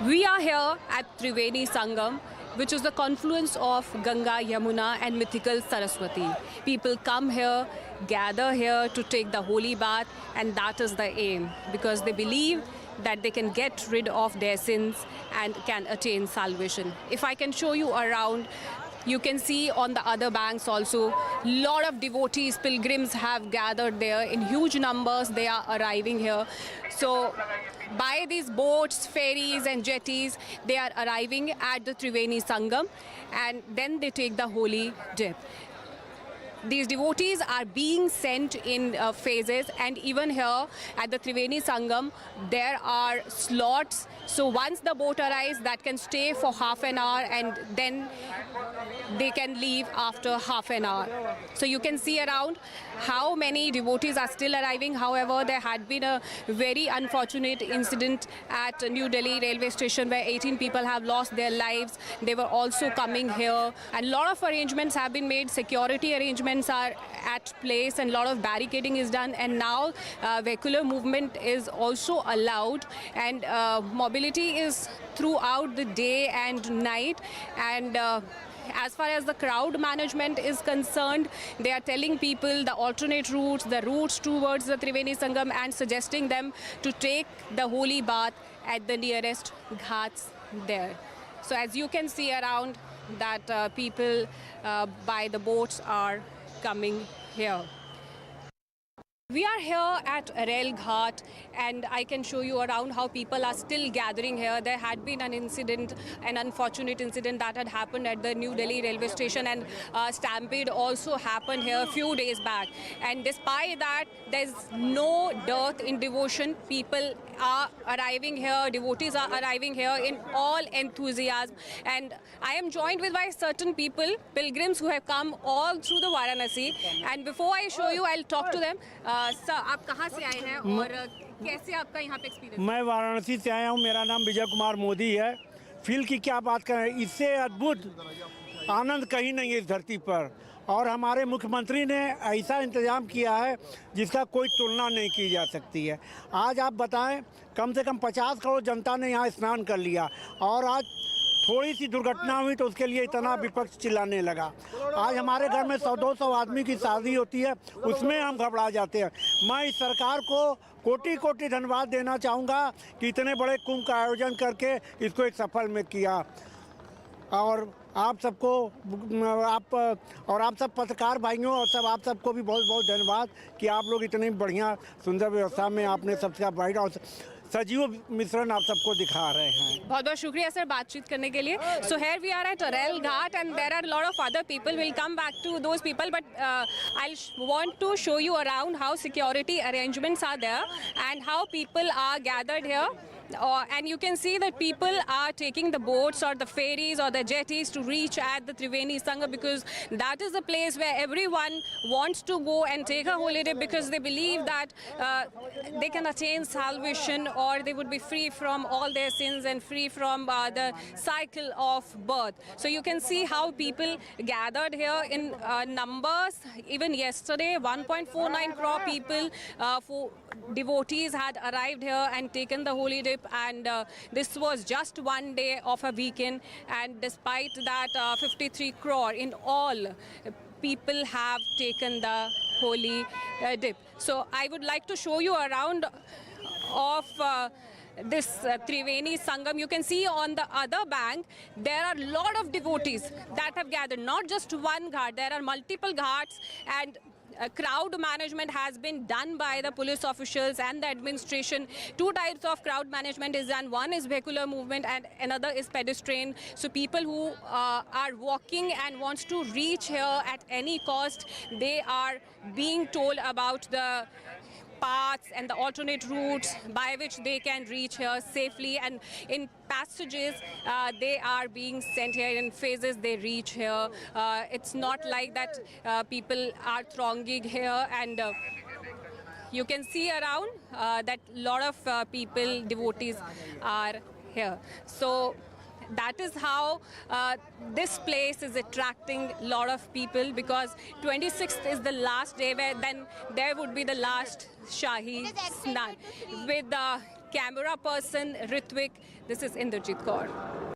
We are here at Triveni Sangam, which is the confluence of Ganga, Yamuna and mythical Saraswati. People come here, gather here to take the holy bath, and that is the aim because they believe that they can get rid of their sins and can attain salvation. If I can show you around, you can see on the other banks also, lot of devotees, pilgrims have gathered there in huge numbers. They are arriving here. So by these boats, ferries and jetties, they are arriving at the Triveni Sangam and then they take the holy dip. These devotees are being sent in phases, and even here at the Triveni Sangam there are slots. So once the boat arrives, that can stay for half an hour and then they can leave after half an hour. So you can see around how many devotees are still arriving. However, there had been a very unfortunate incident at New Delhi railway station where 18 people have lost their lives. They were also coming here, and a lot of arrangements have been made. Security arrangements are at place and a lot of barricading is done, and now vehicular movement is also allowed, and mobility is throughout the day and night. And as far as the crowd management is concerned, they are telling people the alternate routes, the routes towards the Triveni Sangam, and suggesting them to take the holy bath at the nearest ghats there. So as you can see around that people by the boats are coming here. We are here at Rail Ghat, and I can show you around how people are still gathering here. There had been an incident, an unfortunate incident that had happened at the New Delhi railway station, and stampede also happened here a few days back. And despite that, there's no dearth in devotion. People are arriving here, devotees are arriving here in all enthusiasm. And I am joined with by certain people, pilgrims who have come all through the Varanasi. And before I show you, I'll talk to them. Sir, आप कहाँ से आए हैं और कैसे आपका यहाँ पे एक्सपीरियंस? मैं वाराणसी से आया हूँ। मेरा नाम विजय कुमार मोदी है। फील की क्या बात करें, इससे अद्भुत आनंद कहीं नहीं है इस धरती पर। और हमारे मुख्यमंत्री ने ऐसा इंतजाम किया है जिसका कोई तुलना नहीं की जा सकती है। आज आप बताएं, कम से कम 50 करोड़ जनता ने यहाँ स्नान कर लिया, और आज थोड़ी सी दुर्घटना हुई तो उसके लिए इतना विपक्ष चिल्लाने लगा। आज हमारे घर में 100-200 आदमी की शादी होती है, उसमें हम घबरा जाते हैं। मैं इस सरकार को कोटि कोटि धन्यवाद देना चाहूँगा कि इतने बड़े कुंभ का आयोजन करके इसको एक सफल में किया। और आप सबको, आप सब पत्रकार भाइयों और सब आप सबको भी बहुत बहुत धन्यवाद कि आप लोग इतनी बढ़िया सुंदर व्यवस्था में आपने सबसे बाइट और सजीव मिश्रण आप सबको दिखा रहे हैं। बहुत बहुत शुक्रिया सर बातचीत करने के लिए। So here we are at Rail Ghat and there are a lot of other people. We'll come back to those people, but I'll want to show you around how security arrangements are there and how people are gathered here. And you can see that people are taking the boats or the ferries or the jetties to reach at the Triveni Sangam, because that is the place where everyone wants to go and take a holy dip, because they believe that they can attain salvation, or they would be free from all their sins and free from the cycle of birth. So you can see how people gathered here in numbers. Even yesterday, 1.49 crore people, devotees had arrived here and taken the holy dip, and this was just one day of a weekend, and despite that 53 crore in all people have taken the holy dip. So I would like to show you around of this Triveni Sangam. You can see on the other bank there are a lot of devotees that have gathered, not just one ghat, there are multiple ghats, and crowd management has been done by the police officials and the administration. Two types of crowd management is done. One is vehicular movement and another is pedestrian. So people who are walking and wants to reach here at any cost, they are being told about the paths and the alternate routes by which they can reach here safely, and in passages they are being sent here in phases. They reach here. It's not like that people are thronging here, and you can see around that lot of people, devotees are here. So that is how this place is attracting a lot of people, because 26th is the last day where then there would be the last Shahi Snan with Camera person Ritvik. This is Inderjit Kaur.